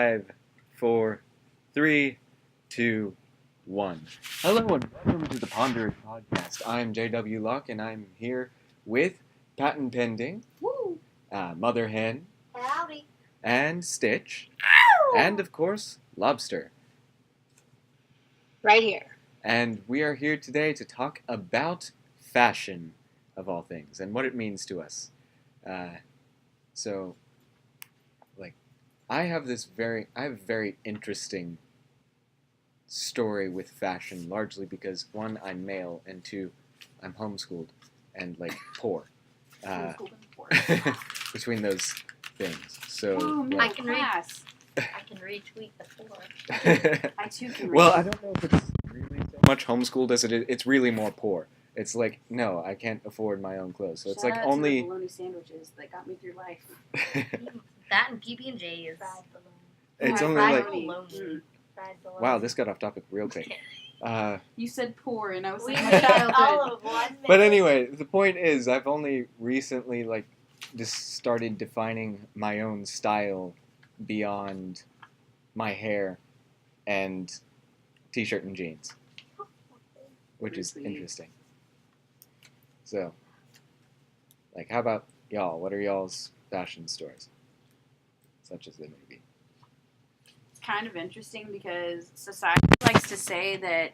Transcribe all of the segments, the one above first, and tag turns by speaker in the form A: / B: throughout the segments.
A: 5, 4, 3, 2, 1. Hello and welcome to the Ponderers podcast. I'm JW Locke and I'm here with patent pending, Mother Hen,
B: Howdy.
A: and Stitch,
B: Ow!
A: and of course, Lobster.
C: Right here.
A: And we are here today to talk about fashion, of all things, and what it means to us. I have a very interesting story with fashion, largely because, one, I'm male, and two, I'm homeschooled and, poor. Between those things. So,
B: I can retweet the four.
C: I too can.
A: Well, I don't know if it's really so much homeschooled as it is. It's really more poor. It's like, no, I can't afford my own clothes. So it's like only.
C: To the bologna sandwiches that got me through life.
B: That and PB&J is.
A: It's only
B: fried
A: like.
B: bologna.
A: Wow, this got off topic real quick.
C: You said poor, and I was
B: We
C: like, my
B: made
C: childhood.
B: all of 1 minute.
A: But anyway, the point is, I've only recently just started defining my own style beyond my hair and t-shirt and jeans, which is interesting. So, how about y'all? What are y'all's fashion stories? Such as they may be.
C: It's kind of interesting because society likes to say that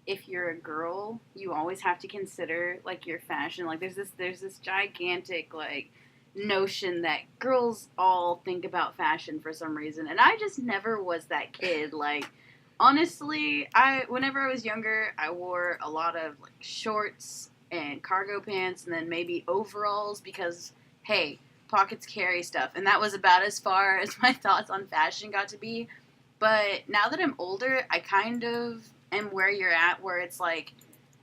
C: if you're a girl, you always have to consider your fashion. There's this gigantic notion that girls all think about fashion for some reason, and I just never was that kid. Honestly, whenever I was younger, I wore a lot of shorts and cargo pants, and then maybe overalls because hey, pockets carry stuff, and that was about as far as my thoughts on fashion got to be. But now that I'm older, I kind of am where you're at, where it's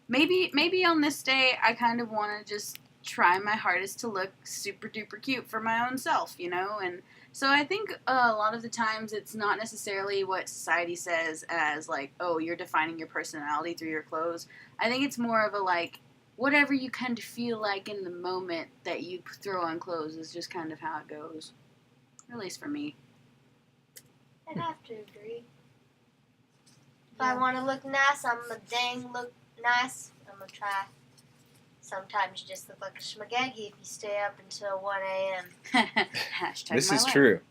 C: maybe on this day I kind of want to just try my hardest to look super duper cute for my own self, and so I think a lot of the times it's not necessarily what society says as oh, you're defining your personality through your clothes. I think it's more of a whatever you kind of feel like in the moment that you throw on clothes is just kind of how it goes, at least for me.
B: I have to agree. If I want to look nice, I'm gonna look nice. I'm gonna try. Sometimes you just look like a schmagaggy if you stay up until 1 a.m.
C: Hashtag
A: This
C: my
A: is
C: life.
A: true.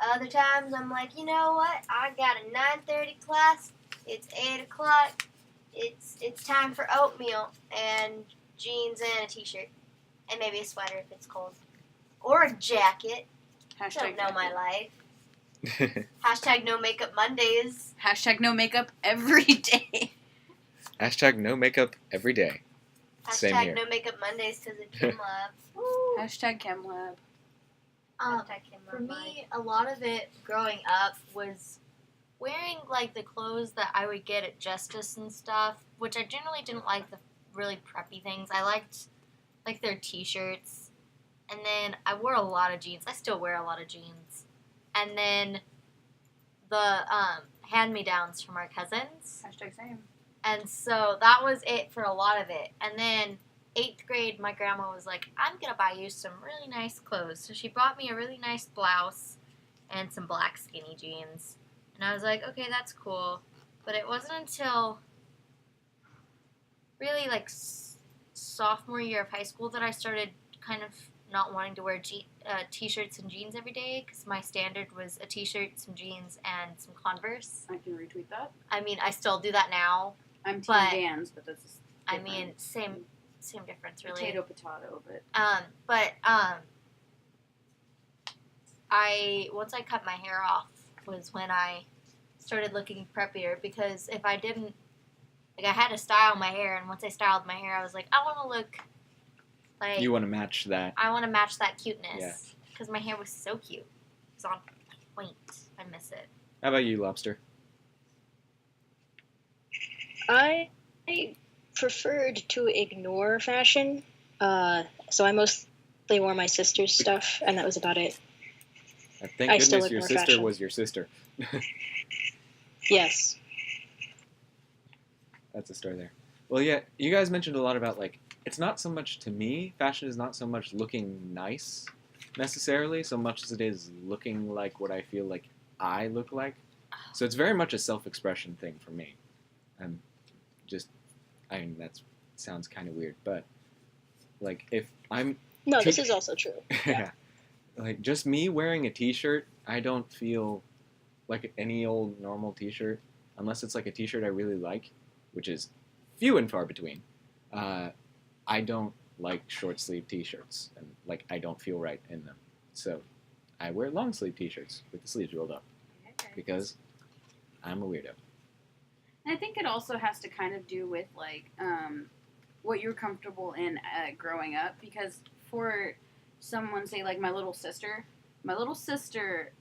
B: Other times I'm like, you know what? I got a 9:30 class. It's 8 o'clock. It's time for oatmeal and jeans and a t-shirt. And maybe a sweater if it's cold. Or a jacket.
C: Hashtag
B: Don't know my
C: jacket.
B: life. Hashtag no makeup Mondays.
C: Hashtag no makeup every day.
A: Hashtag no makeup every day. Same here.
B: Hashtag no makeup Mondays because of Kim Love.
C: Hashtag ChemLab.
B: Hashtag Kim
D: For
B: Love
D: me, a lot of it growing up was wearing the clothes that I would get at Justice and stuff, which I generally didn't like the really preppy things. I liked their t-shirts, and then I wore a lot of jeans. I still wear a lot of jeans, and then the hand-me-downs from our cousins.
C: Hashtag same.
D: And so that was it for a lot of it. And then 8th grade, my grandma was like, I'm going to buy you some really nice clothes. So she bought me a really nice blouse and some black skinny jeans. And I was like, okay, that's cool. But it wasn't until really sophomore year of high school that I started kind of not wanting to wear t-shirts and jeans every day because my standard was a t-shirt, some jeans, and some Converse.
C: I can retweet that.
D: I mean, I still do that now.
C: I'm Team
D: But-
C: Vans, but that's different.
D: I mean, same difference, really.
C: Potato, but
D: Once I cut my hair off was when I started looking preppier because if I didn't, I had to style my hair, and once I styled my hair, I was like, I want to look like
A: You want to match that.
D: I want to match that cuteness
A: Yeah.
D: because my hair was so cute. It was on point. I miss it.
A: How about you, Lobster?
E: I preferred to ignore fashion, so I mostly wore my sister's stuff, and that was about it.
A: Thank
E: I still
A: goodness your
E: ignore
A: sister
E: fashion.
A: was your sister.
E: Yes.
A: That's a story there. Well, yeah, you guys mentioned a lot about, it's not so much, to me, fashion is not so much looking nice, necessarily, so much as it is looking like what I feel like I look like. So it's very much a self-expression thing for me. I'm just, I mean, that sounds kind of weird, but like if I'm
E: No, this is also true.
A: yeah, like just me wearing a t-shirt, I don't feel like any old normal t-shirt unless it's like a t-shirt I really like, which is few and far between. I don't like short sleeve t-shirts, and like I don't feel right in them. So I wear long sleeve t-shirts with the sleeves rolled up because I'm a weirdo.
C: And I think it also has to kind of do with like what you're comfortable in growing up, because for someone, say like my little sister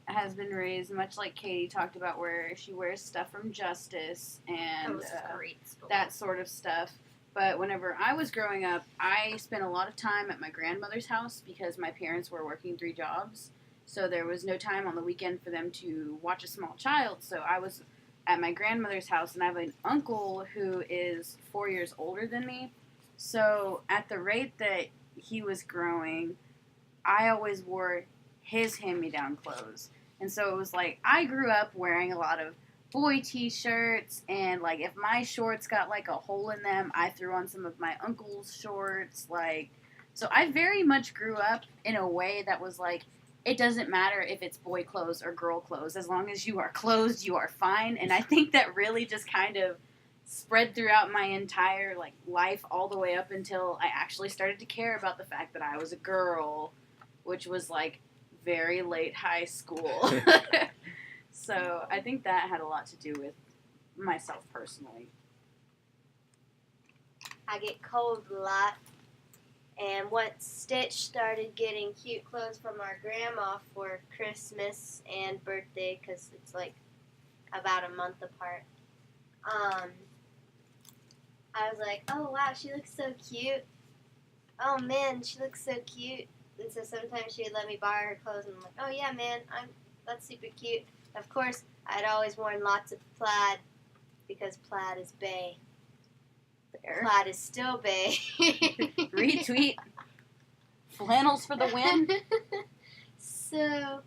C: has been raised much like Katie talked about, where she wears stuff from Justice and
D: That was a great story.
C: that sort of stuff. But whenever I was growing up, I spent a lot of time at my grandmother's house because my parents were working 3 jobs. So there was no time on the weekend for them to watch a small child. So I was at my grandmother's house, and I have an uncle who is 4 years older than me. So at the rate that he was growing, I always wore his hand-me-down clothes. And so it was like I grew up wearing a lot of boy t-shirts, and like if my shorts got like a hole in them, I threw on some of my uncle's shorts. Like, so I very much grew up in a way that was like, it doesn't matter if it's boy clothes or girl clothes, as long as you are clothed, you are fine. And I think that really just kind of spread throughout my entire like life, all the way up until I actually started to care about the fact that I was a girl, which was like very late high school. So I think that had a lot to do with myself personally.
B: I get cold a lot. And once Stitch started getting cute clothes from our grandma for Christmas and birthday, because it's like about a month apart, I was like, oh wow, she looks so cute. Oh man, she looks so cute. And so sometimes she would let me borrow her clothes, and I'm like, oh yeah, man, that's super cute. Of course, I'd always worn lots of plaid, because plaid is bae.
C: Fair.
B: Plaid is still bae.
C: Retweet. Flannels for the win.
B: So,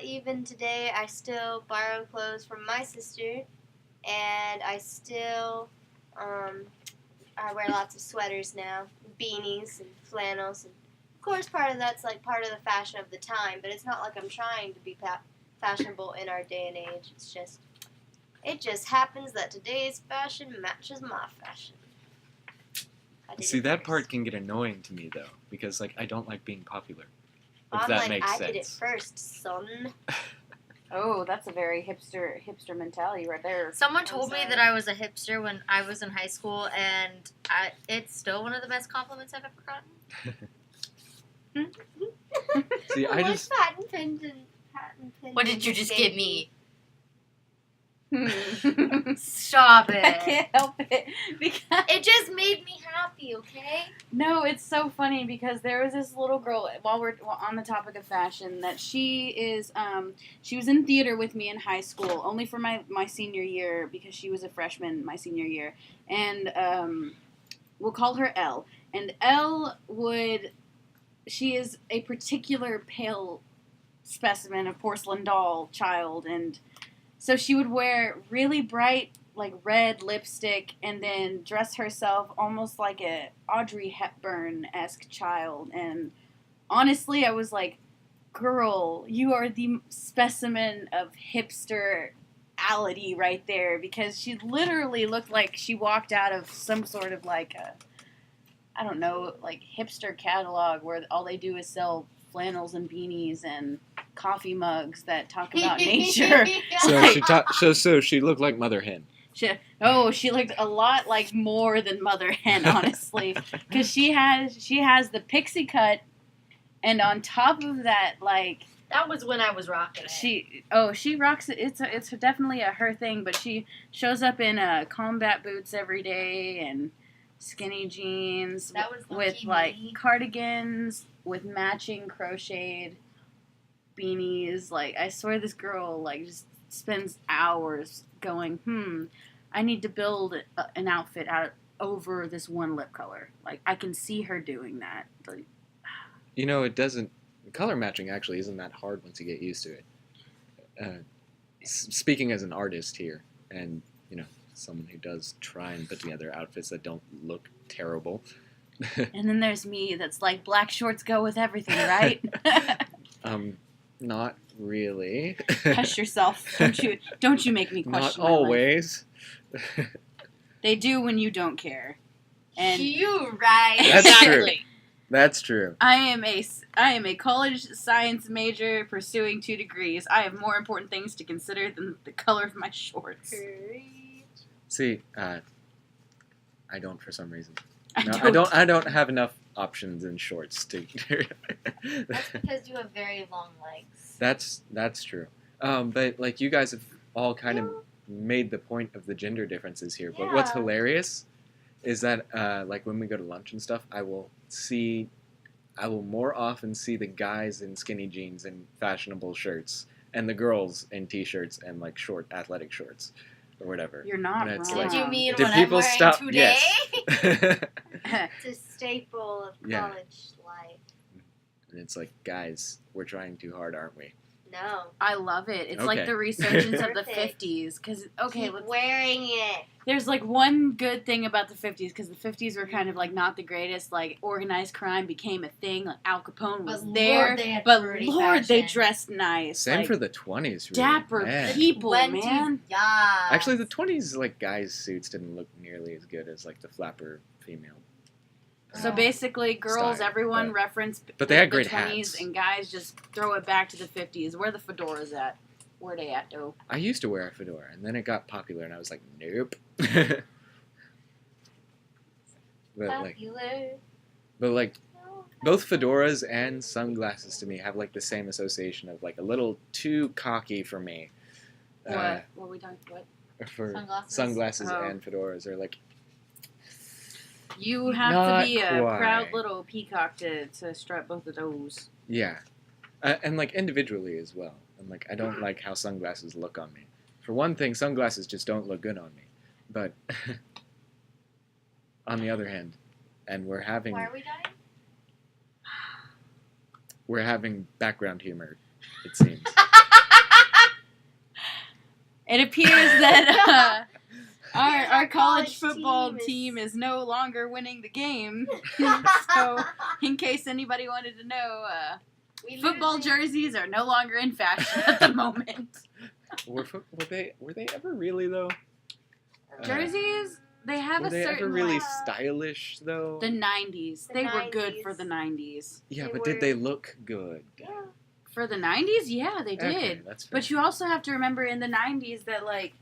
B: even today, I still borrow clothes from my sister, and I still, I wear lots of sweaters now, beanies and flannels, and of course part of that's like part of the fashion of the time, but it's not like I'm trying to be fashionable in our day and age. It just happens that today's fashion matches my fashion.
A: See, that part can get annoying to me though, because like I don't like being popular. If
B: I'm
A: that
B: like,
A: makes
B: I
A: sense.
B: did it first, son.
C: Oh, that's a very hipster mentality right there.
D: Someone told me that I was a hipster when I was in high school, and it's still one of the best compliments I've ever gotten.
A: See, I just
B: patent pendant.
D: What did you just give me?
C: I
D: Stop it.
C: can't help it because
B: It just made me happy, okay?
C: no, it's so funny because there was this little girl, while we're on the topic of fashion, that she was in theater with me in high school, only for my senior year, because she was a freshman my senior year, and we'll call her Elle. And Elle she is a particular pale specimen of porcelain doll child, and so she would wear really bright, like red lipstick, and then dress herself almost like a Audrey Hepburn-esque child. And honestly, I was like, girl, you are the specimen of hipster-ality right there, because she literally looked like she walked out of some sort of like I don't know, like hipster catalog where all they do is sell flannels and beanies and coffee mugs that talk about nature.
A: so she looked like Mother Hen.
C: She looked a lot like more than Mother Hen, honestly, because she has the pixie cut, and on top of that, like
D: That was when I was rocking it.
C: she rocks it. It's definitely a her thing, but she shows up in combat boots every day and skinny jeans
D: That was
C: with
D: lucky
C: like
D: me.
C: cardigans with matching crocheted beanies. Like, I swear this girl like just spends hours going, I need to build an outfit over this one lip color. Like, I can see her doing that. Like,
A: You know, color matching actually isn't that hard once you get used to it. speaking as an artist here, and someone who does try and put together outfits that don't look terrible.
C: And then there's me that's like, black shorts go with everything, right?
A: Not really.
C: Hush yourself. Don't you make me question
A: Not
C: my life.
A: always.
C: They do when you don't care. And
D: You right.
A: That's true.
E: Exactly.
A: That's true.
C: I am a college science major pursuing 2 degrees. I have more important things to consider than the color of my shorts.
A: See, I don't for some reason.
C: I
A: No,
C: don't.
A: I don't have enough options in shorts to.
D: That's because you have very long legs.
A: That's true. But like you guys have all kind of made the point of the gender differences here. But what's
B: Yeah.
A: hilarious is that like when we go to lunch and stuff, I will more often see the guys in skinny jeans and fashionable shirts, and the girls in t-shirts and like short athletic shorts or whatever.
C: You're not
A: And it's
C: wrong.
A: like-
D: Did you mean
A: Did
D: what
A: people
D: I'm wearing
A: stop?
D: today?
A: Yes.
B: It's a staple of
A: Yeah.
B: college life.
A: And it's like, guys, we're trying too hard, aren't we?
B: No.
C: I love it. It's like
A: Okay.
C: the resurgence of the
B: Perfect.
C: 50s. Because,
B: Keep wearing it.
C: there's like one good thing about the 50s, because the 50s were kind of like not the greatest. Like organized crime became a thing. Like Al Capone was
D: But
C: there,
D: Lord, they had
C: but
D: pretty
C: Lord, they
D: fashion.
C: dressed nice.
A: Same
C: like,
A: for the 20s, really.
C: dapper
A: Man.
C: people,
D: 20s,
C: man.
D: Yeah.
A: Actually, the 20s, like, guys' suits didn't look nearly as good as, like, the flapper female.
C: So basically, girls,
A: Style,
C: everyone
A: but-
C: reference
A: but they had
C: the
A: great
C: 20s,
A: hats.
C: and guys just throw it back to the 50s. Where the fedoras at? Where they at, though?
A: I used to wear a fedora, and then it got popular, and I was like, nope.
B: Popular.
A: but like, both fedoras and sunglasses to me have, like, the same association of, like, a little too cocky for me.
C: What? What we talking about?
A: For
D: Sunglasses?
A: sunglasses
C: Oh.
A: and fedoras are, like,
C: You have
A: Not
C: to be a
A: quite.
C: proud little peacock to strut both of those.
A: yeah. And, like, individually as well. And, like, I don't like how sunglasses look on me. For one thing, sunglasses just don't look good on me. But, on the other hand, and we're having
B: Why are we dying?
A: background humor, it seems.
C: It appears that our
B: Our
C: college
B: college
C: football
B: team
C: team
B: is-
C: is no longer winning the game. So, in case anybody wanted to know,
B: We
C: football
B: losing.
C: jerseys are no longer in fashion at the moment.
A: were they ever really though?
C: Jerseys, they have
A: Were
C: a
A: they
C: certain
A: ever really
C: like,
A: stylish though?
C: the 90s.
B: The
C: They were good
B: 90s.
C: for the 90s.
A: Yeah,
B: they
A: but
B: were-
A: did they look good?
B: Yeah.
C: For the 90s, yeah, they did.
A: Okay, that's fair.
C: But you also have to remember in the 90s that like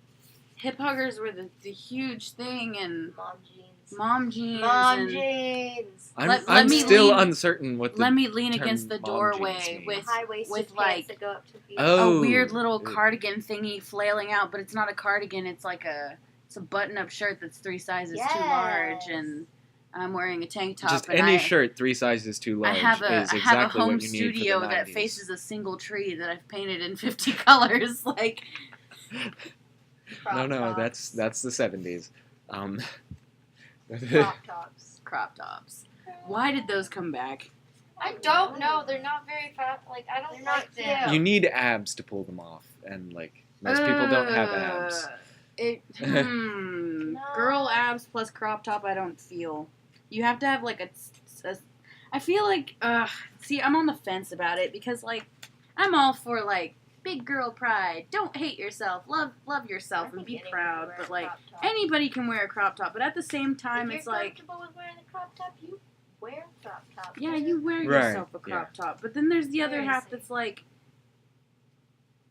C: hip huggers were the huge thing, and
B: Mom jeans.
C: mom jeans.
B: Mom
C: and
B: jeans.
A: I'm,
C: let
A: I'm
C: me
A: still
C: lean-
A: uncertain what the
C: let me lean
A: term
C: against the
A: mom
C: doorway
A: jeans mean.
C: with
B: High-waisted
C: with,
B: pants
C: like,
B: that go up to feet.
A: Oh.
C: a weird little
A: Ew.
C: cardigan thingy flailing out, but it's not a cardigan. It's like it's a button-up shirt that's 3 sizes too large,
B: Yes.
C: and I'm wearing a tank top.
A: Just
C: and
A: any
C: I,
A: shirt 3 sizes too large
C: I have
A: is
C: a
A: exactly
C: home
A: what you need for the
C: studio that
A: 90s.
C: faces a single tree that I've painted in 50 colors. Like,
B: Crop
A: No,
B: tops.
A: that's the 70s.
B: Crop tops.
C: crop tops. Why did those come back?
D: I don't know. They're not very fast. Like, I don't
B: They're
D: like
B: not
D: them.
B: cute.
A: You need abs to pull them off, and like most people don't have abs.
B: No.
C: Girl abs plus crop top, I don't feel. You have to have like I feel like, see, I'm on the fence about it because like, I'm all for like big girl pride. Don't hate yourself. Love yourself
B: I
C: and
B: think
C: be
B: anyone
C: proud.
B: can wear
C: But
B: a
C: like,
B: crop top.
C: anybody can wear a crop top. But at the same time,
B: If
C: it's
B: you're
C: like,
B: comfortable with wearing a crop top, you wear a crop top.
C: yeah, you wear
A: Right,
C: yourself a crop top. But then there's the other
B: Very
C: half
B: safe.
C: that's like,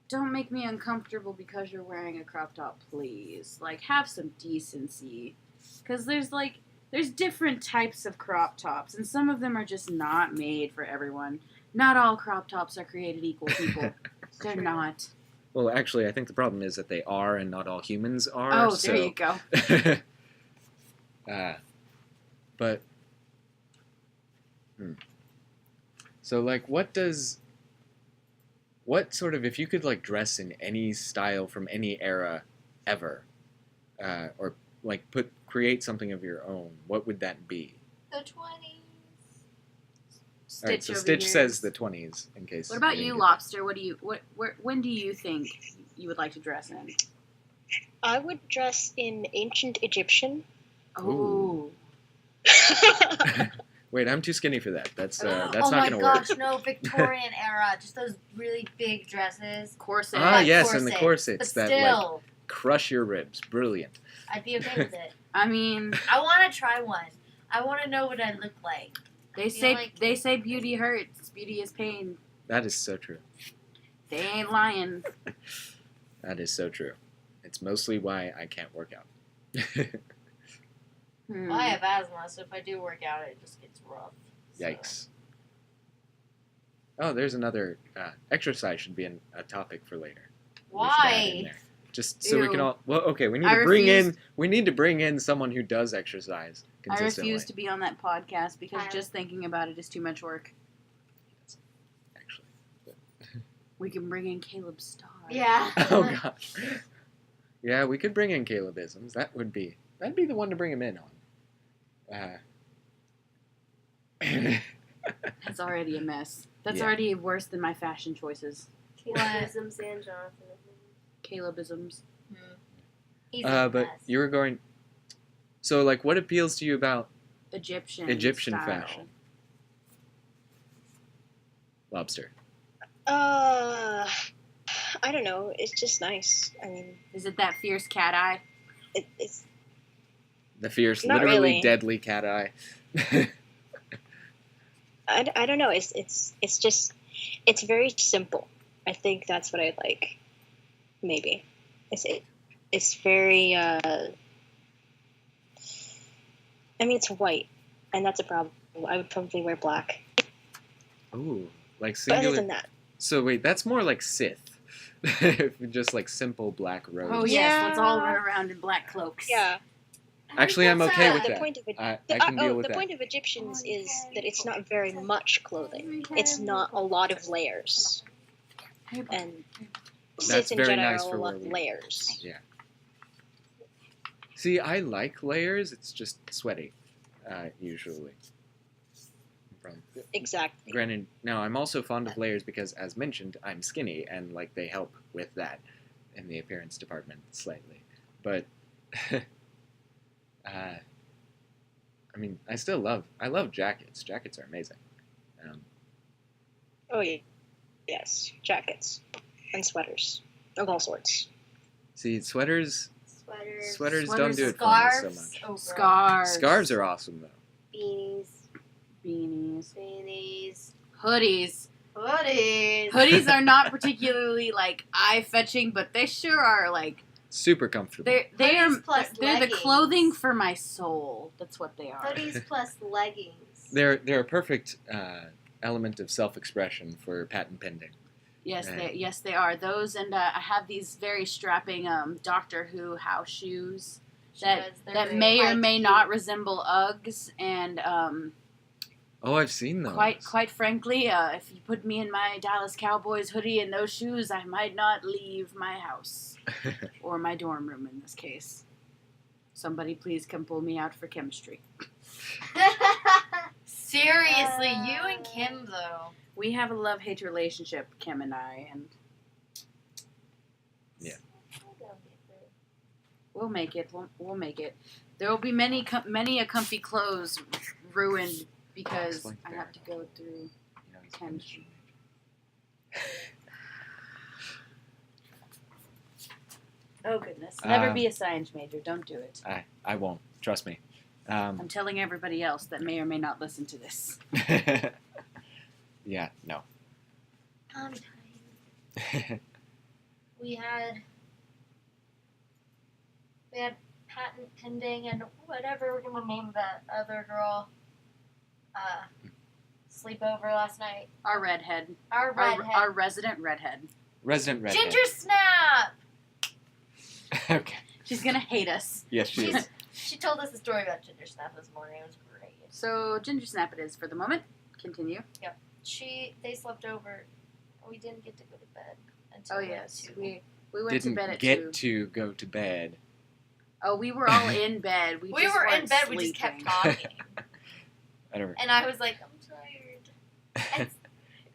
C: don't make me uncomfortable because you're wearing a crop top, please. Like, have some decency. Because there's different types of crop tops, and some of them are just not made for everyone. Not all crop tops are created equal, people. They're
B: True.
C: not.
A: Well, actually, I think the problem is that they are, and not all humans are.
C: Oh,
A: so.
C: there you go.
A: But, so like, what sort of, if you could like dress in any style from any era, ever, or like create something of your own, what would that be?
B: The 20s.
C: Stitch
A: All right, so
C: over
A: Stitch
C: here.
A: says the 20s in case.
C: What about
A: didn't
C: you,
A: get
C: Lobster? What do you? When do you think you would like to dress in?
E: I would dress in ancient Egyptian.
C: Oh.
A: Wait, I'm too skinny for that. That's not
D: oh my
A: gonna
D: gosh,
A: work.
D: no, Victorian era. Just those really big dresses.
C: Corset.
A: Ah,
D: Like
A: yes, and the corsets
D: but
A: that like
D: still,
A: crush your ribs. Brilliant.
D: I'd be okay with it.
C: I mean,
D: I want to try one. I want to know what I look like.
C: they say beauty hurts. Beauty is pain.
A: That is so true.
C: They ain't lying.
A: That is so true. It's mostly why I can't work out.
C: Hmm.
D: I have asthma, so if I do work out, it just gets rough. So.
A: Yikes. Oh, there's another exercise should be a topic for later. We should add in
D: Why?
A: there. Just so we can
C: Ew.
A: all. Well, okay. We need
C: I
A: to bring in.
C: refuse-
A: We need to bring in someone who does exercise
C: I
A: consistently.
C: refuse to be on that podcast because
B: I-
C: just thinking about it is too much work.
A: Actually.
C: We can bring in Caleb Starr.
B: Yeah.
A: Oh gosh. Yeah, we could bring in Calebisms. That'd be the one to bring him in on.
C: That's already a mess. That's
A: Yeah.
C: already worse than my fashion choices.
B: Calebisms and Jonathan.
C: Calebisms.
D: He's a
A: But
D: mess.
A: you were going. So, like, what appeals to you about
C: Egyptian
A: Egyptian
C: style.
A: fashion? Lobster.
E: I don't know. It's just nice. I mean,
C: Is it that fierce cat eye?
E: it's
A: The fierce,
E: Not
A: literally
E: really.
A: deadly cat eye.
E: I don't know. It's just it's very simple. I think that's what I like. Maybe it's very. I mean, it's white, and that's a problem. I would probably wear black.
A: Ooh, like
E: But other
A: singular.
E: than that,
A: So wait, that's more like Sith. Just like simple black robes.
C: Oh yes,
E: Yeah.
C: let's all run around in black cloaks.
E: yeah.
A: Actually, I'm okay with
E: the
A: that.
E: point of it.
A: I can deal with
E: the
A: that.
E: point of Egyptians is that it's not very much clothing. It's not a lot of layers, and
A: That's
E: Sith in
A: very
E: general
A: nice for
E: love
A: where we-
E: layers.
A: See, I like layers. It's just sweaty, usually. From
E: Exactly.
A: granted, now I'm also fond of layers because, as mentioned, I'm skinny and like they help with that in the appearance department slightly. But I mean, I love jackets. Jackets are amazing.
E: Oh yeah. Yes, jackets and sweaters of all sorts.
A: See, sweaters
B: Sweaters.
A: don't do it for me so
D: Scarves.
A: much.
D: Oh, girl.
C: Scarves.
A: Scarves are awesome though.
B: Beanies.
C: Beanies.
B: Beanies.
C: Hoodies.
B: Hoodies.
C: Hoodies are not particularly like eye fetching, but they sure are like
A: Super comfortable.
C: they are
B: Hoodies plus
C: they're the
B: leggings.
C: clothing for my soul. That's what they are.
B: Hoodies plus leggings.
A: They're a perfect element of self-expression for patent pending.
C: Yes, they are. Those and I have these very strapping Doctor Who house shoes
D: She
C: that
D: does. They're
C: that
D: very
C: may or
D: high
C: may
D: key.
C: not resemble Uggs, and
A: Oh, I've seen those.
C: quite frankly, if you put me in my Dallas Cowboys hoodie and those shoes, I might not leave my house or my dorm room in this case. Somebody please come pull me out for chemistry.
D: Seriously, you and Kim though.
C: We have a love-hate relationship, Kim and I, and we'll make it. We'll make it. There will be many a comfy clothes ruined because
A: Explain
C: I
A: that.
C: have to go through chemistry. Oh goodness! Never be a science major. Don't do it.
A: I won't. Trust me.
C: I'm telling everybody else that may or may not listen to this.
A: Yeah, no.
D: I'm tired. We had patent pending and whatever we're gonna name that other girl. Sleepover last night.
C: Our redhead,
D: Our redhead.
C: our resident redhead.
A: Resident redhead.
D: Ginger Snap.
A: Okay.
C: She's gonna hate us.
A: Yes, she is.
D: She told us a story about Ginger Snap this morning. It was great.
C: So Ginger Snap it is for the moment. Continue.
D: They slept over. We didn't get to go to bed until
C: Oh
D: like
C: yes,
D: 2.
C: we went to bed
A: Didn't
C: at
A: get
C: 2.
A: to go to bed.
C: Oh, we were all in bed. We
D: We
C: just
D: were in
C: weren't
D: bed. We just kept
C: sleeping.
D: talking,
A: I don't.
D: and I was like, I'm tired.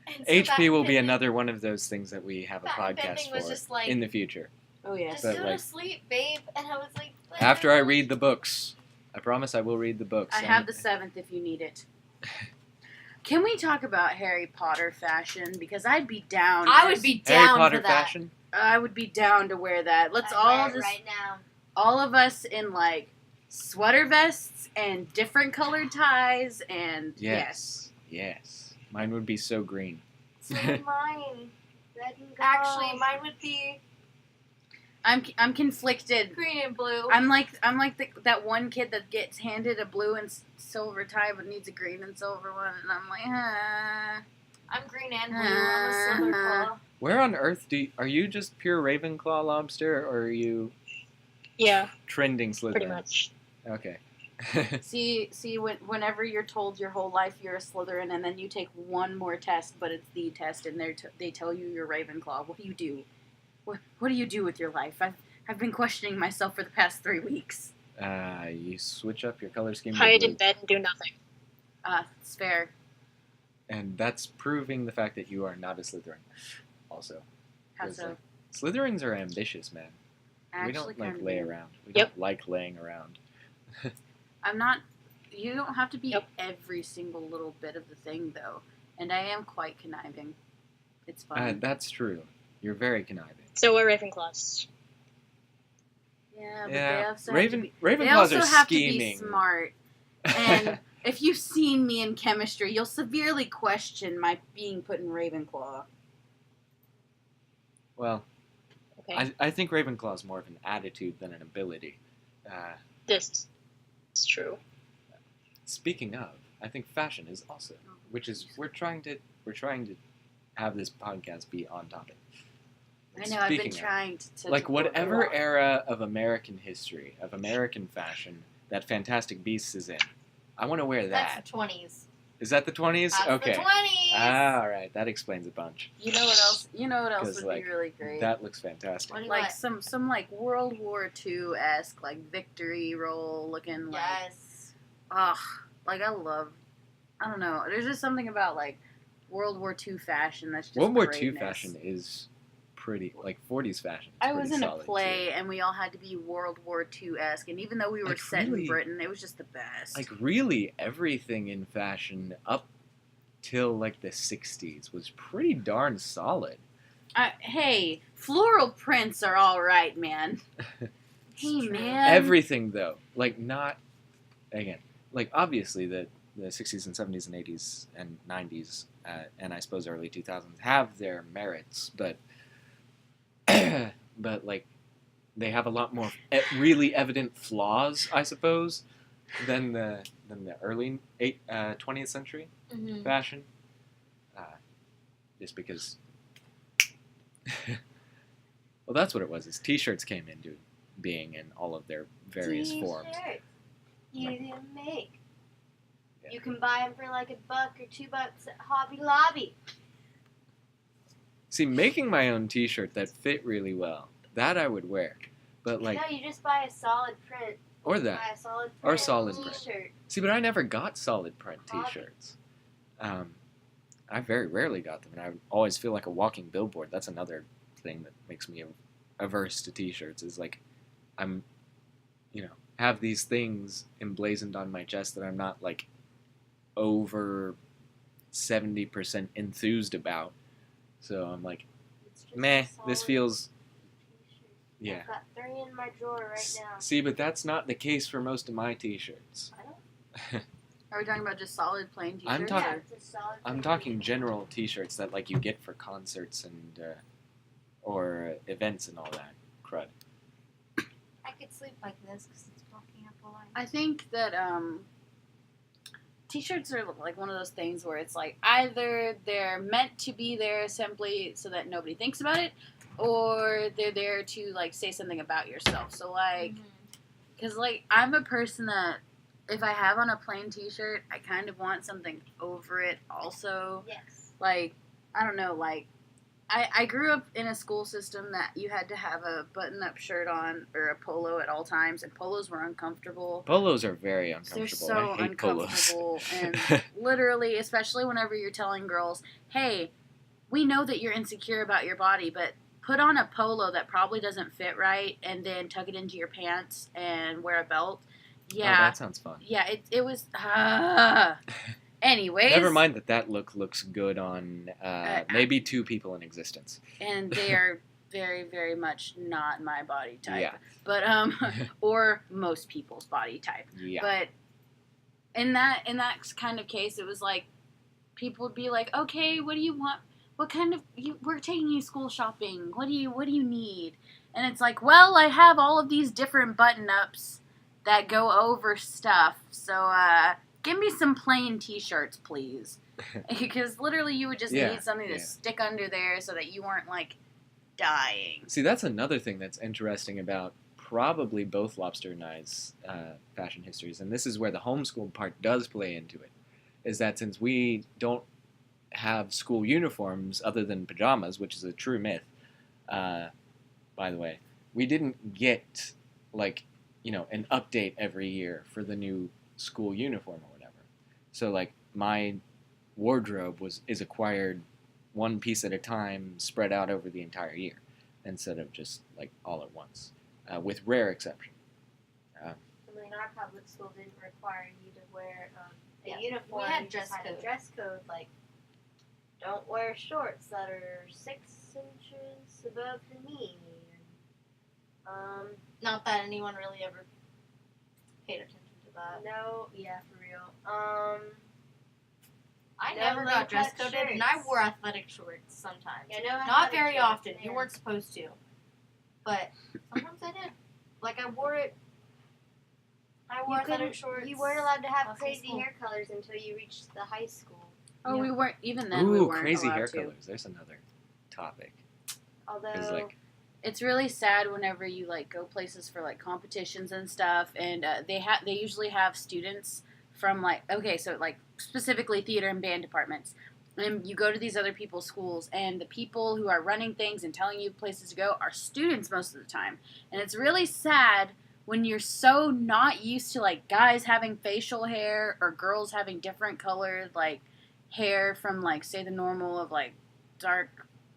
D: And so
A: HP will be
D: patent
A: another one of those things that we have a
D: patent
A: podcast
D: pending was
A: for
D: just like,
A: in the future.
C: Oh yes.
D: just
A: But,
D: go
A: like,
D: to sleep, babe. And I was like,
A: After I
D: literally.
A: read the books. I promise I will read the books.
C: I have the 7th if you need it. Can we talk about Harry Potter fashion? Because I'd be down.
D: I would be
A: Harry
D: down
A: Potter
D: for that.
A: fashion?
C: I would be down to wear that. Let's
B: I'd
C: all
B: wear it
C: just
B: right now.
C: all of us in like sweater vests and different colored ties and
A: Yes. Yes. Mine would be so green.
B: So would mine. Red and gold.
D: Actually, mine would be
C: I'm conflicted.
D: green and blue.
C: I'm like that one kid that gets handed a blue and silver tie but needs a green and silver one, and I'm like,
D: I'm green and blue. I'm a Slytherin.
A: Where on earth are you just pure Ravenclaw, Lobster, or are you
E: Yeah,
A: trending Slytherin?
E: pretty much.
A: Okay.
C: See, whenever you're told your whole life you're a Slytherin, and then you take one more test, but it's the test, and they tell you you're Ravenclaw. What do you do? What do you do with your life? I've been questioning myself for the past 3 weeks.
A: You switch up your color scheme. to
E: Hide
A: blue,
E: in bed and do nothing.
C: It's fair.
A: and that's proving the fact that you are not a Slytherin. Also,
C: How
A: 'Cause,
C: so?
A: like, Slytherins are ambitious, man.
C: I
A: We
C: actually
A: don't like
C: kind of
A: lay
C: am.
A: around. We
E: Yep.
A: don't like laying around.
C: I'm not. You don't have to be
E: Yep.
C: every single little bit of the thing, though. And I am quite conniving. It's fun.
A: That's true. You're very conniving.
E: So we're Ravenclaws.
C: Yeah, but
A: Yeah,
C: they also have to be, they
A: Ravenclaws
C: also
A: are
C: have
A: scheming.
C: to be smart. And if you've seen me in chemistry, you'll severely question my being put in Ravenclaw.
A: Well,
E: Okay.
A: I think Ravenclaw is more of an attitude than an ability.
E: This is true.
A: Speaking of, I think fashion is also, which is we're trying to have this podcast be on topic.
C: I know, I've been
A: Speaking of,
C: trying to
A: like
C: to
A: whatever
C: quote-
A: era of American history, of American fashion that Fantastic Beasts is in, I want to wear
D: That's
A: that.
D: the 20s.
A: Is that the 20s?
D: That's
A: Okay.
D: the 20s.
A: All right, that explains a bunch.
C: You know what else? You know what else
A: 'Cause,
C: would
A: like,
C: be really great?
A: That looks fantastic.
D: What do you
C: Like
D: want?
C: some like World War II-esque like victory roll looking like.
D: Yes.
C: Ugh, like I don't know. There's just something about like World War II fashion that's just
A: World War II
C: greatness.
A: fashion is pretty, like 40s fashion.
C: I was in a play and we all had to be World War II-esque, and even though we were
A: Like,
C: set
A: really?
C: in Britain, it was just the best.
A: Like really everything in fashion up till like the 60s was pretty darn solid.
C: Hey, floral prints are all right, man. Hey, man.
A: Everything though, like not again, like obviously the 60s and 70s and 80s and 90s and I suppose early 2000s have their merits, but but like they have a lot more really evident flaws, I suppose, than the early 20th century
D: Mm-hmm.
A: fashion. Just because, well, that's what it was. Is T-shirts came into being in all of their various forms.
B: T-shirts. Easy to make.
A: Yeah.
B: You can buy them for like $1 or $2 at Hobby Lobby.
A: See, making my own T-shirt that fit really well, that I would wear. But like,
B: No, you just buy a solid print.
A: or
B: Buy
A: that.
B: a solid
A: Or
B: print
A: solid print.
B: T-shirt.
A: See, but I never got solid print
B: Hobby.
A: T-shirts. I very rarely got them, and I always feel like a walking billboard. That's another thing that makes me averse to T-shirts. Is like, I'm, have these things emblazoned on my chest that I'm not like over 70% enthused about. So I'm like,
B: It's just
A: meh,
B: a
A: this
B: solid
A: feels,
B: T-shirt.
A: yeah.
B: I've got 3 in my drawer right now.
A: See, but that's not the case for most of my T-shirts.
B: I don't.
C: Are we talking about just solid plain t-shirts?
A: I'm talking-
B: Yeah, it's a solid
A: I'm
B: print.
A: talking general T-shirts that like you get for concerts and or events and all that crud.
D: I could sleep like this because it's blocking up the light.
C: I think that t-shirts are like one of those things where it's like either they're meant to be there simply so that nobody thinks about it, or they're there to like say something about yourself. So like, because like I'm a person that if I have on a plain t-shirt, I kind of want something over it also.
B: Yes.
C: Like, I don't know, like I grew up in a school system that you had to have a button-up shirt on or a polo at all times, and polos were uncomfortable.
A: Polos are very
C: They're
A: uncomfortable.
C: so
A: I hate polos.
C: uncomfortable, and literally, especially whenever you're telling girls, hey, we know that you're insecure about your body, but put on a polo that probably doesn't fit right, and then tuck it into your pants and wear a belt.
A: Oh,
C: Yeah,
A: that sounds fun.
C: yeah, it was. Anyways,
A: Never mind that looks good on maybe 2 people in existence.
C: and they are very, very much not my body type.
A: Yeah.
C: But or most people's body type.
A: Yeah.
C: But in that kind of case, it was like people would be like, "Okay, what do you want? What kind of we're taking you school shopping. What do you need?" And it's like, "Well, I have all of these different button-ups that go over stuff. So give me some plain t-shirts, please." Because literally you would just need something to stick under there so that you weren't like dying.
A: See, that's another thing that's interesting about probably both Lobster and I's fashion histories, and this is where the homeschool part does play into it, is that since we don't have school uniforms other than pajamas, which is a true myth, by the way, we didn't get an update every year for the new school uniform or whatever. So like my wardrobe is acquired one piece at a time, spread out over the entire year, instead of just like all at once, with rare exception.
B: I mean, our public school didn't require you to wear a
D: Yeah,
B: uniform.
D: we had
B: You just
D: dress
B: had a
D: code.
B: dress code, like, don't wear shorts that are 6 inches above the knee.
D: Not that anyone really ever paid attention to that.
B: No, yeah, for real.
D: I
B: No
D: never got dress
B: low-cut
D: coded, and I
B: shirts.
D: wore athletic shorts sometimes.
B: Yeah, no
D: Not
B: athletic
D: very
B: shorts,
D: often. You
B: man.
D: weren't supposed to. But sometimes I did. Like, I wore it. I wore
B: You
D: athletic
B: couldn't.
D: shorts.
B: You weren't allowed to have
D: last
B: crazy
D: school.
B: hair colors until you reached the high school.
C: Oh,
D: Yeah.
C: we weren't even then. We
A: Ooh,
C: weren't
A: crazy
C: allowed
A: hair
C: to.
A: colors. There's another topic.
B: Although,
A: It's like
C: It's really sad whenever you like go places for like competitions and stuff, and they usually have students from like specifically theater and band departments, and you go to these other people's schools, and the people who are running things and telling you places to go are students most of the time, and it's really sad when you're so not used to like guys having facial hair or girls having different colored like hair from like say the normal of like dark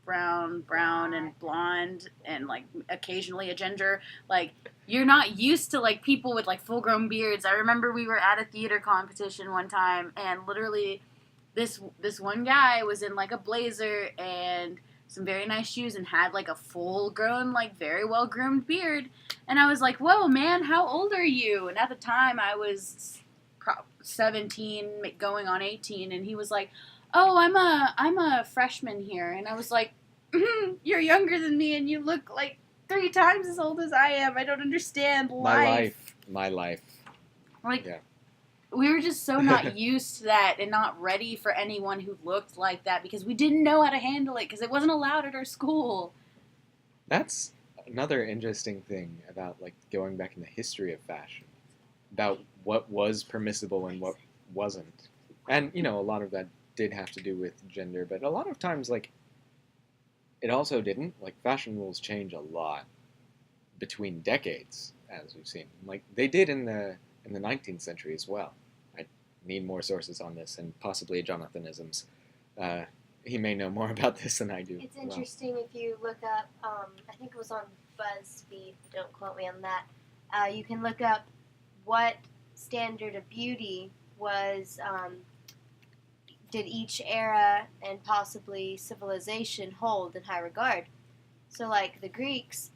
C: brown and blonde and like occasionally a ginger. Like you're not used to like people with like full grown beards. I remember we were at a theater competition one time, and literally this one guy was in like a blazer and some very nice shoes and had like a full grown like very well groomed beard, and I was like, whoa man, how old are you? And at the time I was 17 going on 18, and he was like, oh, I'm a freshman here. And I was like, you're younger than me, and you look like 3 times as old as I am. I don't understand life.
A: my life.
C: Like,
A: Yeah.
C: we were just so not used to that and not ready for anyone who looked like that because we didn't know how to handle it because it wasn't allowed at our school.
A: That's another interesting thing about like going back in the history of fashion, about what was permissible and what wasn't. And, a lot of that did have to do with gender, but a lot of times, like, it also didn't. Like, fashion rules change a lot between decades, as we've seen. Like, they did in the 19th century as well. I need more sources on this, and possibly Jonathanisms. He may know more about this than I do.
B: it's interesting if you look up, I think it was on BuzzFeed, but don't quote me on that. You can look up what standard of beauty was, did each era and possibly civilization hold in high regard. So like the Greeks,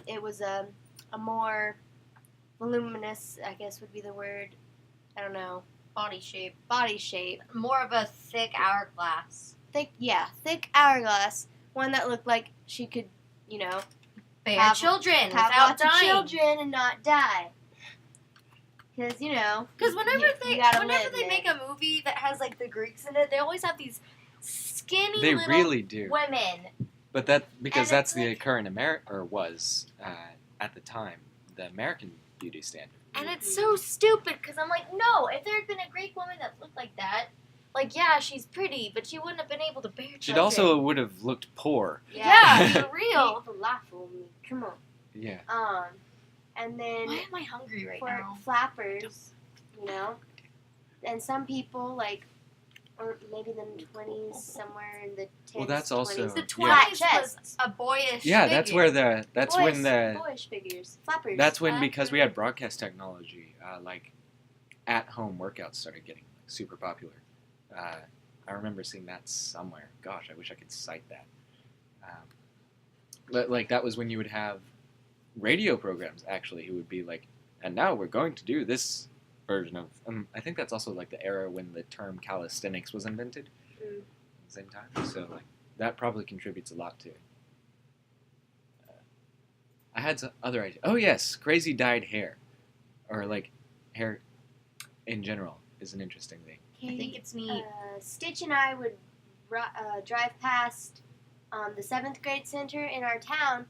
B: it was a more voluminous, I guess would be the word, I don't know,
D: Body shape.
B: body shape.
D: More of a thick hourglass.
B: Thick hourglass, one that looked like she could,
D: Bear
B: Have-
D: children
B: have
D: without
B: lots
D: dying.
B: of children and not die. Because,
D: Because whenever
B: you
D: they
B: gotta live,
D: they
B: man.
D: make a movie that has like the Greeks in it, they always have these skinny
A: They
D: little
A: really do.
D: women.
A: But because
B: And
A: that's
B: it's
A: the
B: like-
A: current was at the time the American beauty standard.
D: And it's so stupid because I'm like, no, if there had been a Greek woman that looked like that, like, yeah, she's pretty, but she wouldn't have been able to bear
A: She'd
D: children.
A: also would have looked poor.
D: Yeah, for real.
B: Falafel me. Come on.
A: Yeah.
B: And then
D: Why am I hungry right
B: for
D: now?
B: flappers, and some people or maybe the 20s, somewhere in the 10s.
A: Well, that's also-
B: 20s.
D: The
A: Yeah.
D: 20s was a boyish
A: Yeah,
D: figure.
A: that's where when the
B: boyish figures, flappers.
A: that's when, because we had broadcast technology, like at-home workouts started getting super popular. I remember seeing that somewhere. Gosh, I wish I could cite that. But like that was when you would have radio programs actually who would be like, and now we're going to do this version of. I think that's also like the era when the term calisthenics was invented.
B: Mm.
A: At the same time, so like that probably contributes a lot to it. I had some other ideas. Oh yes, crazy dyed hair, or like hair in general is an interesting thing.
D: I think it's neat.
B: Stitch and I would drive past the 7th grade center in our town.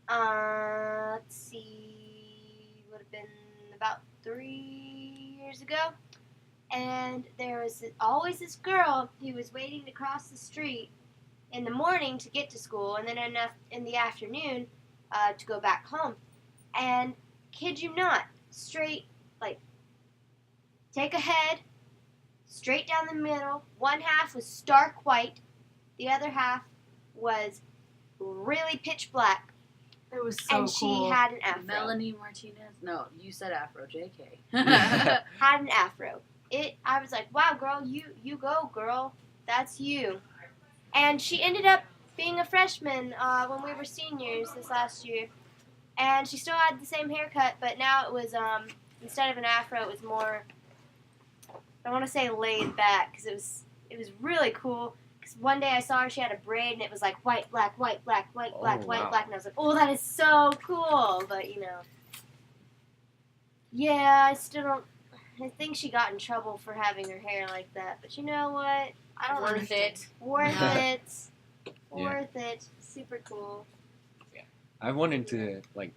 B: Let's see, would have been about 3 years ago. And there was always this girl who was waiting to cross the street in the morning to get to school, and then enough in the afternoon to go back home. And kid you not, straight, like, take a head, straight down the middle. One half was stark white, the other half was really pitch black,
C: It was so
B: and
C: cool.
B: she had an afro.
C: Melanie Martinez? No, you said Afro, JK.
B: Had an afro. I was like, wow, girl, you go, girl. That's you. And she ended up being a freshman when we were seniors this last year. And she still had the same haircut, but now it was, instead of an afro, it was more, I want to say laid back, because it was really cool. Because one day I saw her, she had a braid, and it was like white, black, white, black, white, black,
A: Oh,
B: white,
A: wow.
B: black. And I was like, oh, that is so cool. But, yeah, I still don't, I think she got in trouble for having her hair like that. But you know what?
D: I don't
C: Worth
D: understand.
C: it.
B: Worth
D: Yeah.
B: it. Worth it. Super cool.
A: I wanted to like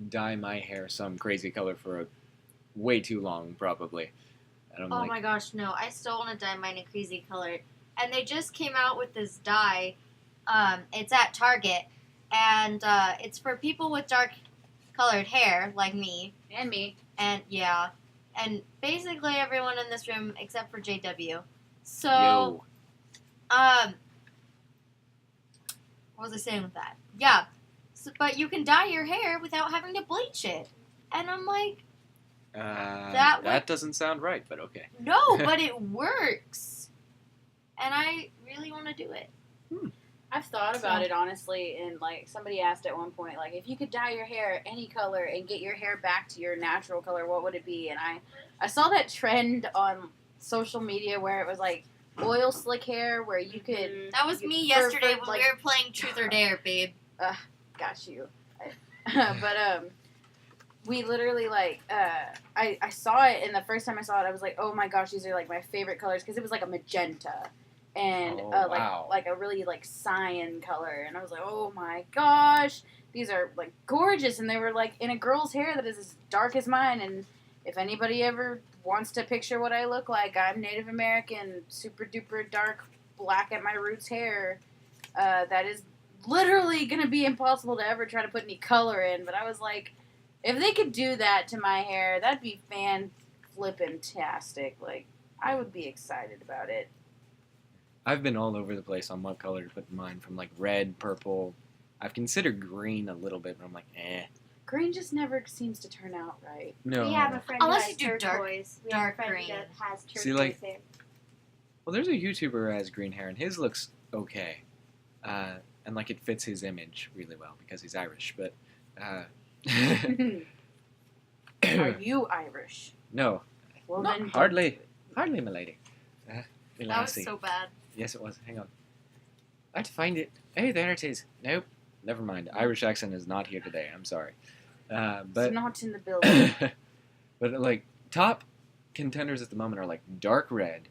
A: dye my hair some crazy color for way too long, probably. And I'm
D: Oh
A: like,
D: my gosh, no. I still want to dye mine a crazy color. And they just came out with this dye. It's at Target. And it's for people with dark colored hair, like me.
C: And me.
D: And yeah. And basically everyone in this room except for JW. So,
A: yo,
D: what was I saying with that? Yeah. So, but you can dye your hair without having to bleach it. And I'm like, that
A: that doesn't sound right, but okay.
D: no, but it works. And I really want to do it.
C: I've thought about it honestly, and like somebody asked at one point, like if you could dye your hair any color and get your hair back to your natural color, what would it be? And I saw that trend on social media where it was like oil slick hair, where you could
D: That was
C: you-
D: me
C: for-
D: yesterday
C: for,
D: when
C: like-
D: we were playing Truth or Dare, babe.
C: got you. But we literally like I saw it, and the first time I saw it, I was like, oh my gosh, these are like my favorite colors, because it was like a magenta and
A: Oh,
C: like
A: wow.
C: like a really like cyan color, and I was like, oh my gosh, these are like gorgeous, and they were like in a girl's hair that is as dark as mine. And if anybody ever wants to picture what I look like, I'm Native American, super duper dark, black at my roots hair. That is literally gonna be impossible to ever try to put any color in. But I was like, if they could do that to my hair, that'd be fan-flippin-tastic. Like, I would be excited about it.
A: I've been all over the place on what color to put in mine, from like red, purple. I've considered green a little bit, but I'm like, eh.
C: Green just never seems to turn out right.
A: No.
B: We have a friend
D: Unless
B: who has
D: you do dark-
B: turquoise. We have a
D: dark
B: friend
D: green.
B: that has turquoise
A: See, like-
B: hair.
A: Well, there's a YouTuber who has green hair, and his looks okay. And like it fits his image really well because he's Irish, but
C: Are you Irish?
A: no,
C: Well,
A: not
C: then
A: hardly, my lady. Me
D: That was
A: lassie.
D: so bad.
A: Yes, it was. Hang on. I had to find it. Hey, there it is. Nope. Never mind. Irish accent is not here today. I'm sorry.
C: it's
A: But
C: not in the building.
A: but like top contenders at the moment are like dark red,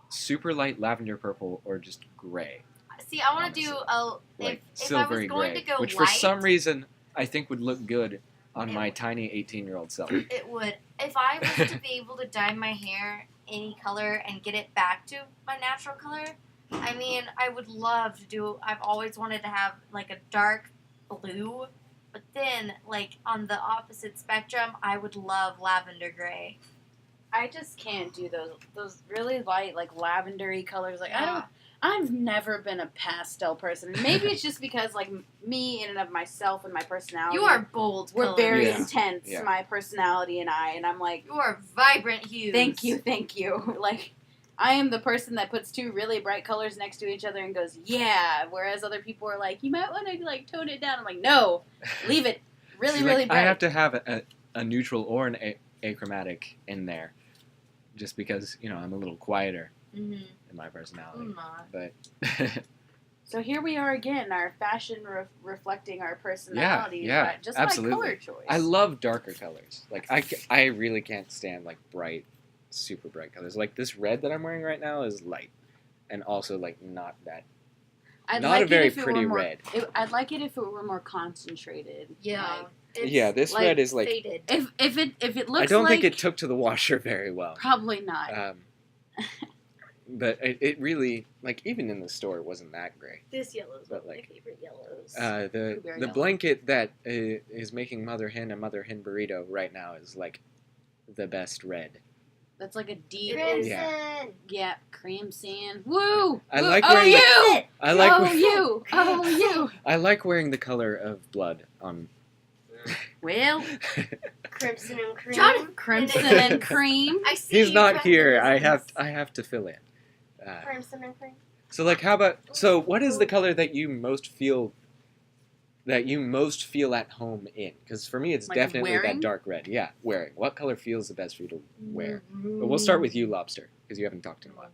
A: super light lavender purple, or just gray.
D: See, I want to do
A: Honestly.
D: a
A: Like
D: if I was
A: silvery
D: going
A: gray,
D: to go
A: which
D: light,
A: for some reason I think would look good on
D: It
A: my
D: would.
A: tiny 18-year-old self.
D: it would. If I was to be able to dye my hair any color and get it back to my natural color. I mean, I would love to do. I've always wanted to have like a dark blue, but then like on the opposite spectrum, I would love lavender gray.
C: I just can't do those really light, like lavendery colors. Like
D: Yeah.
C: I've never been a pastel person. Maybe it's just because like me in and of myself and my personality.
D: You are bold.
C: We're
D: colors.
C: very
A: Yeah.
C: intense.
A: Yeah.
C: My personality and I'm like,
D: You are vibrant hues.
C: thank you. Like, I am the person that puts two really bright colors next to each other and goes, yeah. Whereas other people are like, you might want to like tone it down. I'm like, no, leave it really,
A: She's
C: really
A: like,
C: bright.
A: I have to have a neutral or an achromatic in there, just because I'm a little quieter
D: Mm-hmm.
A: in my personality.
D: I'm not.
A: But
C: So here we are again, our fashion reflecting our personality,
A: yeah,
C: but just
A: absolutely.
C: by color choice.
A: I love darker colors. Like I really can't stand like bright, super bright colors. Like this red that I'm wearing right now is light, and also like not that.
C: I'd
A: not
C: like
A: a
C: it
A: very
C: if it
A: pretty
C: were more,
A: red.
C: I'd like it if it were more concentrated.
D: Yeah.
C: Like,
D: It's,
A: Yeah, this red is like.
D: faded.
C: if it looks
A: I don't
C: like,
A: think it took to the washer very well.
C: probably not.
A: But it really, like, even in the store, it wasn't that great.
D: This yellow is
A: But,
D: one of
A: like,
D: my favorite yellows.
A: The
C: Blueberry
A: the
C: yellow.
A: blanket that is making Mother Hen a Mother Hen burrito right now is like the best red.
C: That's like a deep,
D: Crimson.
C: yeah, cream sand. Woo!
A: I
C: Woo!
A: like
C: oh
A: wearing
C: you,
A: I like
C: oh you, oh you.
A: I like wearing the color of blood on.
C: Well,
B: Crimson and cream.
D: Jonathan-
C: crimson and cream.
D: I see.
A: He's
D: you
A: not
D: crimson
A: here.
D: business.
A: I have to fill in.
B: Crimson and cream.
A: So like, how about what is the color that you most feel at home in? Because for me, it's
C: Like
A: definitely
C: wearing?
A: that dark red. Yeah, wearing. What color feels the best for you to wear? But we'll
D: Mm.
A: start with you, Lobster, because you haven't talked in a while.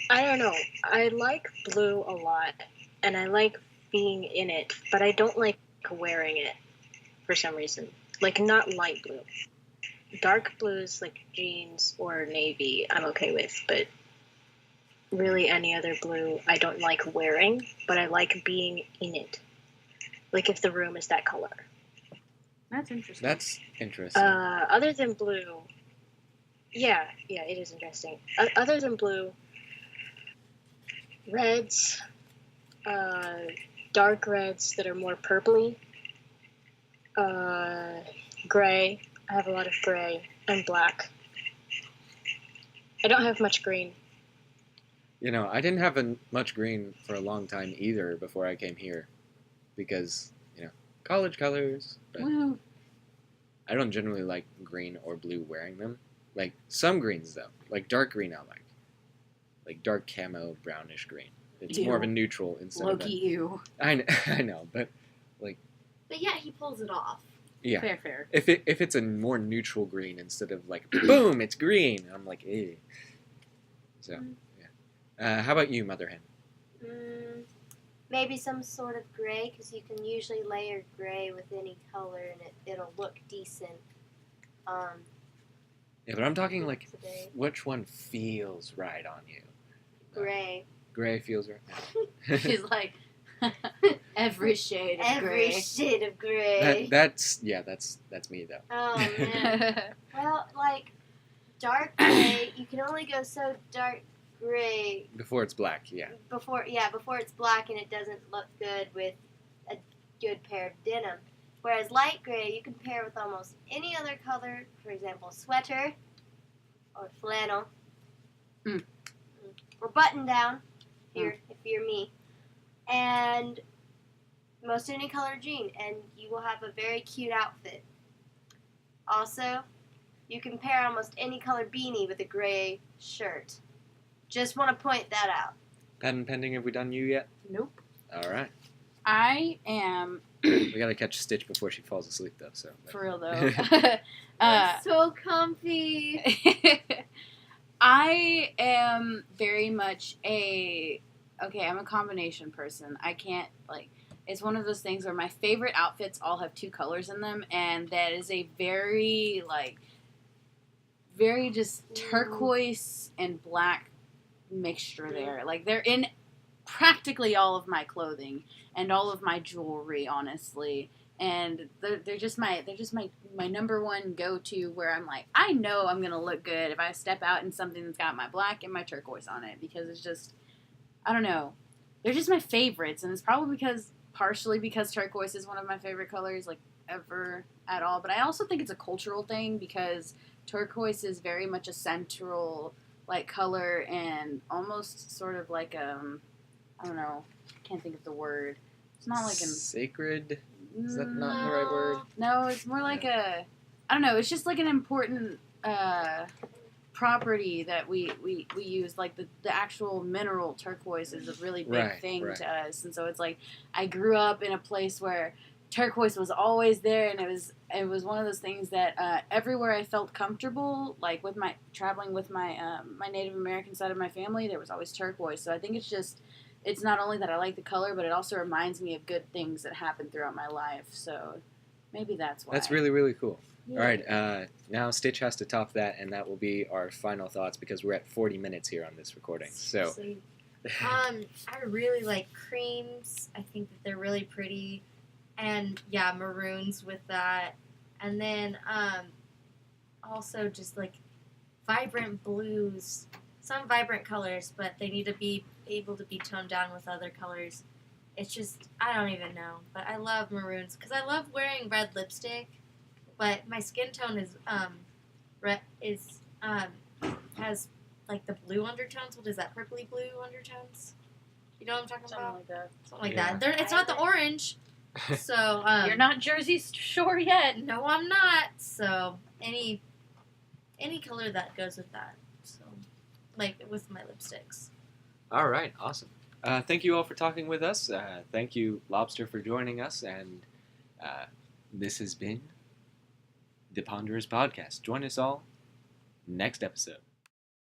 E: I don't know. I like blue a lot, and I like being in it, but I don't like wearing it for some reason. Like, not light blue. Dark blues, like jeans or navy, I'm okay with, but really any other blue I don't like wearing, but I like being in it. Like, if the room is that color.
C: That's interesting.
A: That's interesting.
E: Other than blue, yeah, it is interesting. Other than blue, reds, dark reds that are more purpley, gray. I have a lot of gray and black. I don't have much green.
A: I didn't have much green for a long time either before I came here, because college colors. But
C: Woo.
A: I don't generally like green or blue wearing them. Like some greens though, like dark green I like dark camo brownish green. It's more of a
C: Ew.
A: neutral instead
C: Loki,
A: of
C: you.
A: I know, but
D: But yeah, he pulls it off.
A: yeah.
C: Fair.
A: If it's a more neutral green instead of like boom, it's green. I'm like, eh. So yeah. How about you, Mother Hen?
B: Maybe some sort of gray, because you can usually layer gray with any color and it'll look decent.
A: Yeah, but I'm talking like
B: Today.
A: which one feels right on you.
B: Gray.
A: Gray feels right.
C: She's like, every shade of
B: Every
C: gray.
B: shade of gray.
A: that's me though.
B: Oh man. Well, like dark gray, you can only go so dark gray
A: Before it's black, yeah.
B: before it's black and it doesn't look good with a good pair of denim. Whereas light gray you can pair with almost any other color, for example, sweater or flannel or button down if you're me, and most any color jean, and you will have a very cute outfit. Also, you can pair almost any color beanie with a gray shirt. Just want to point that out.
A: Patent pending, have we done you yet?
C: Nope.
A: All right.
C: I am,
A: We gotta catch Stitch before she falls asleep though, so.
C: for real though.
D: I'm so comfy.
C: I am very much I'm a combination person. I can't, it's one of those things where my favorite outfits all have two colors in them, and that is a very, very just turquoise and black mixture there. Like, they're in practically all of my clothing and all of my jewelry, honestly. and they're just my number one go to where I'm like, I know I'm gonna look good if I step out in something that's got my black and my turquoise on it, because it's just, I don't know, they're just my favorites, and it's probably partially because turquoise is one of my favorite colors, like, ever at all. But I also think it's a cultural thing, because turquoise is very much a central, like, color, and almost sort of like, I don't know, can't think of the word. It's not like
A: sacred. Is that not the right word?
C: No, it's more like I don't know. It's just like an important property that we use. Like the actual mineral turquoise is a really big thing to us, and so it's like I grew up in a place where turquoise was always there, and it was one of those things that everywhere I felt comfortable, like with my traveling with my my Native American side of my family, there was always turquoise. So I think it's not only that I like the color, but it also reminds me of good things that happened throughout my life. So maybe that's why.
A: That's really, really cool.
C: Yeah.
A: All right, now Stitch has to top that, and that will be our final thoughts, because we're at 40 minutes here on this recording. So,
D: I really like creams. I think that they're really pretty. And yeah, maroons with that. And then also just like vibrant blues. Some vibrant colors, but they need to be able to be toned down with other colors. It's just, I don't even know. But I love maroons because I love wearing red lipstick. But my skin tone has like the blue undertones. What is that? Purpley blue undertones? You know what I'm talking
C: Something
D: about?
C: like that.
D: Something like
A: Yeah.
D: that. It's not the orange. So
C: You're not Jersey Shore yet.
D: No, I'm not. So any color that goes with that. So like with my lipsticks.
A: all right, awesome. Thank you all for talking with us. Thank you, Lobster, for joining us. And this has been the Ponderers Podcast. Join us all next episode.